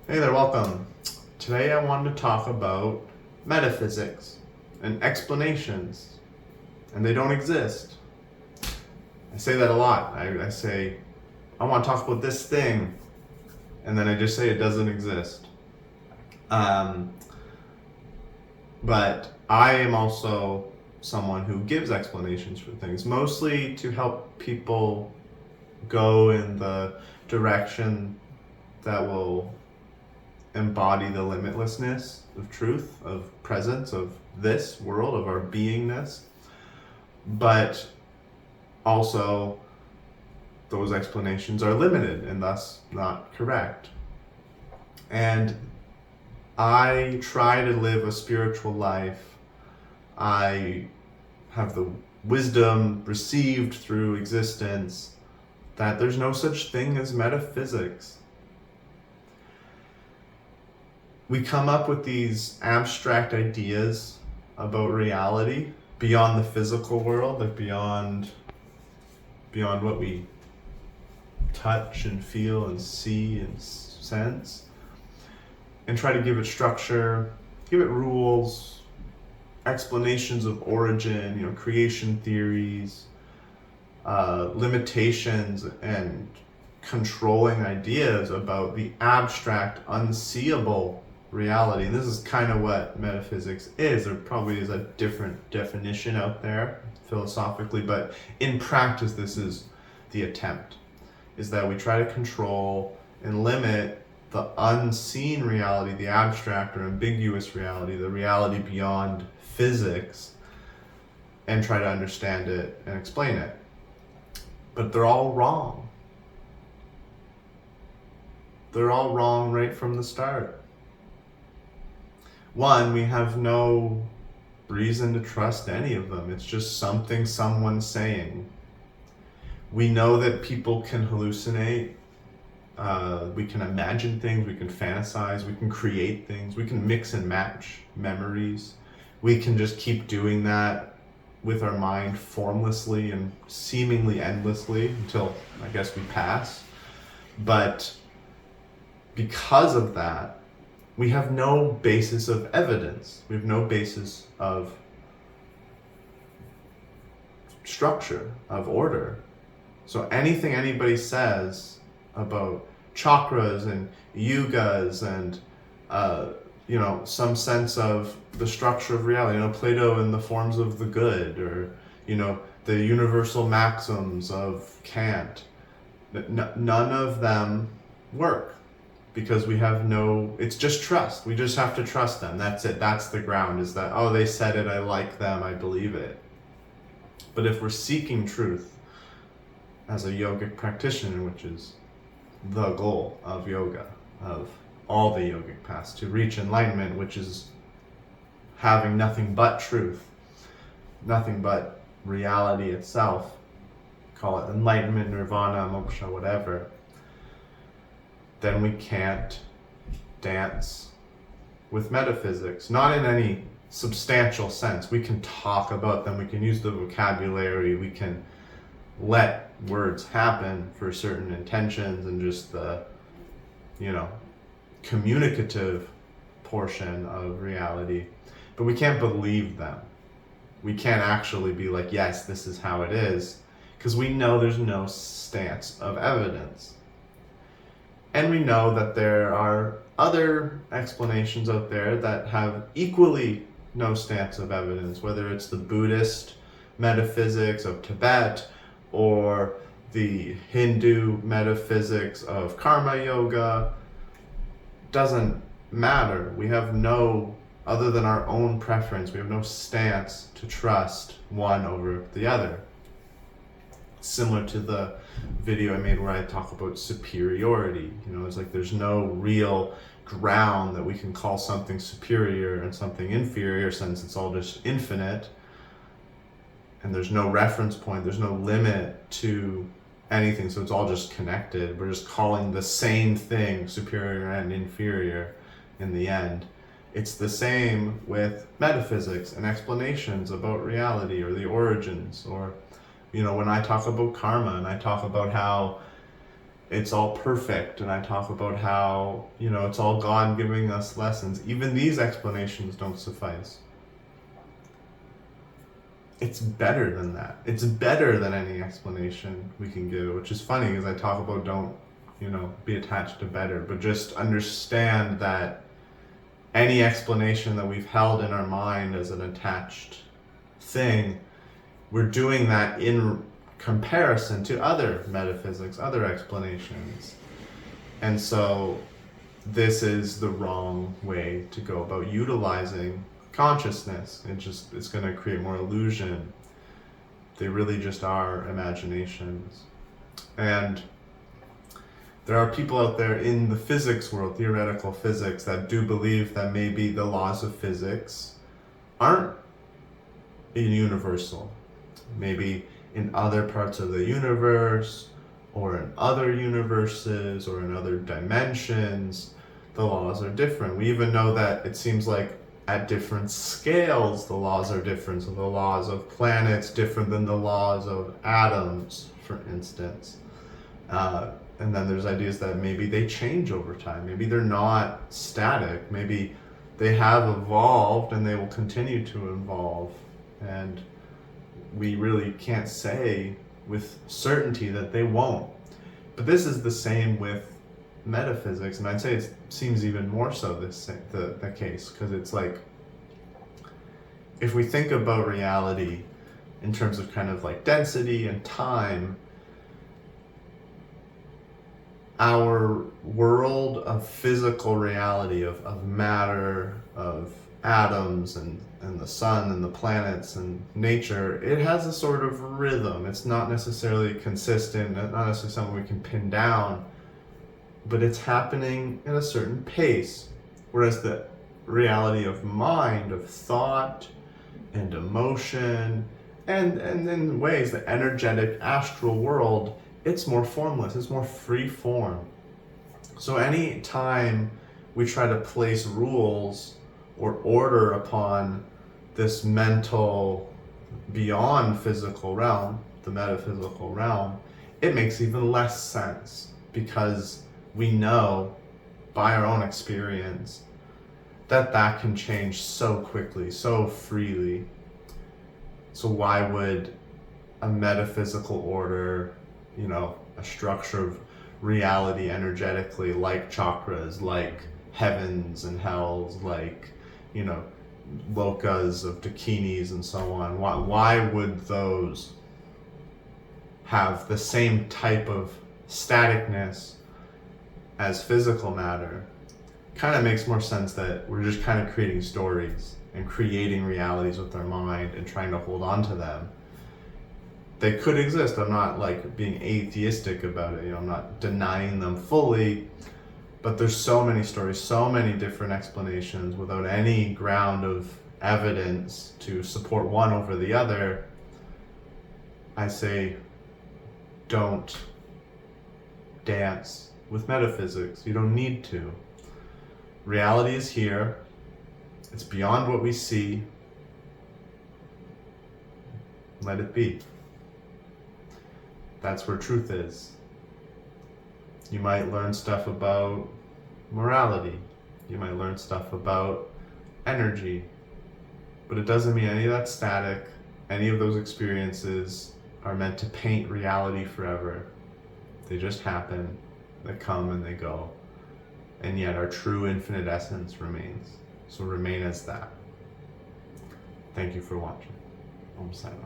Hey there, welcome. Today I wanted to talk about metaphysics and explanations, and they don't exist. I say that a lot. I say, I want to talk about this thing, and then I just say it doesn't exist. Um, but I am also someone who gives explanations for things, mostly to help people go in the direction that will embody the limitlessness of truth, of presence, of this world, of our beingness. But also, those explanations are limited and thus not correct. And I try to live a spiritual life. I have the wisdom received through existence that there's no such thing as metaphysics. We come up with these abstract ideas about reality beyond the physical world, like beyond what we touch and feel and see and sense, and try to give it structure, give it rules, explanations of origin, creation theories, limitations, and controlling ideas about the abstract, unseeable reality. And this is kind of what metaphysics is. There probably is a different definition out there philosophically, but in practice, this is the attempt, is that we try to control and limit the unseen reality, the abstract or ambiguous reality, the reality beyond physics, and try to understand it and explain it. But they're all wrong. They're all wrong right from the start. One, we have no reason to trust any of them. It's just something someone's saying. We know that people can hallucinate. We can imagine things, we can fantasize, we can create things, we can mix and match memories. We can just keep doing that with our mind formlessly and seemingly endlessly until, I guess, we pass. But because of that, we have no basis of evidence. We have no basis of structure, of order. So anything anybody says about chakras and yugas and some sense of the structure of reality, Plato and the forms of the good, or the universal maxims of Kant, none of them work, because we have it's just trust. We just have to trust them. That's it. That's the ground, is that, oh, they said it, I like them, I believe it. But if we're seeking truth as a yogic practitioner, which is the goal of yoga, of all the yogic paths, to reach enlightenment, which is having nothing but truth, nothing but reality itself, call it enlightenment, nirvana, moksha, whatever, then we can't dance with metaphysics, not in any substantial sense. We can talk about them, we can use the vocabulary, we can let words happen for certain intentions and just the, communicative portion of reality, but we can't believe them. We can't actually be like, yes, this is how it is, because we know there's no stance of evidence. And we know that there are other explanations out there that have equally no stance of evidence, whether it's the Buddhist metaphysics of Tibet or the Hindu metaphysics of karma yoga. Doesn't matter. We have no, other than our own preference, we have no stance to trust one over the other. Similar to the video I made where I talk about superiority. It's like there's no real ground that we can call something superior and something inferior, since it's all just infinite. And there's no reference point, there's no limit to anything, so it's all just connected. We're just calling the same thing superior and inferior in the end. It's the same with metaphysics and explanations about reality or the origins, or when I talk about karma and I talk about how it's all perfect, and I talk about how, it's all God giving us lessons. Even these explanations don't suffice. It's better than that. It's better than any explanation we can give, which is funny because I talk about don't, be attached to better, but just understand that any explanation that we've held in our mind as an attached thing, we're doing that in comparison to other metaphysics, other explanations. And so this is the wrong way to go about utilizing consciousness. It's going to create more illusion. They really just are imaginations. And there are people out there in the physics world, theoretical physics, that do believe that maybe the laws of physics aren't universal. Maybe in other parts of the universe, or in other universes, or in other dimensions, the laws are different. We even know that it seems like at different scales the laws are different. So the laws of planets different than the laws of atoms, for instance. And then there's ideas that maybe they change over time. Maybe they're not static. Maybe they have evolved and they will continue to evolve. And we really can't say with certainty that they won't. But this is the same with metaphysics, and I'd say it seems even more so the case, because it's like, if we think about reality in terms of kind of like density and time, our world of physical reality, of matter, of atoms and the sun and the planets and nature, it has a sort of rhythm. It's not necessarily consistent, not necessarily something we can pin down, but it's happening at a certain pace. Whereas the reality of mind, of thought and emotion, and in ways the energetic astral world, it's more formless, it's more free form. So any time we try to place rules or order upon this mental, beyond physical realm, the metaphysical realm, it makes even less sense, because we know by our own experience that can change so quickly, so freely. So why would a metaphysical order, a structure of reality energetically, like chakras, like heavens and hells, like, lokas of dakinis and so on, why would those have the same type of staticness as physical matter? Kind of makes more sense that we're just kind of creating stories and creating realities with our mind and trying to hold on to them. They could exist. I'm not like being atheistic about it. I'm not denying them fully, but there's so many stories, so many different explanations without any ground of evidence to support one over the other. I say, don't dance with metaphysics. You don't need to. Reality is here. It's beyond what we see. Let it be. That's where truth is. You might learn stuff about morality. You might learn stuff about energy. But it doesn't mean any of that's static. Any of those experiences are meant to paint reality forever. They just happen. They come and they go. And yet our true infinite essence remains. So remain as that. Thank you for watching. Om Sai Ram.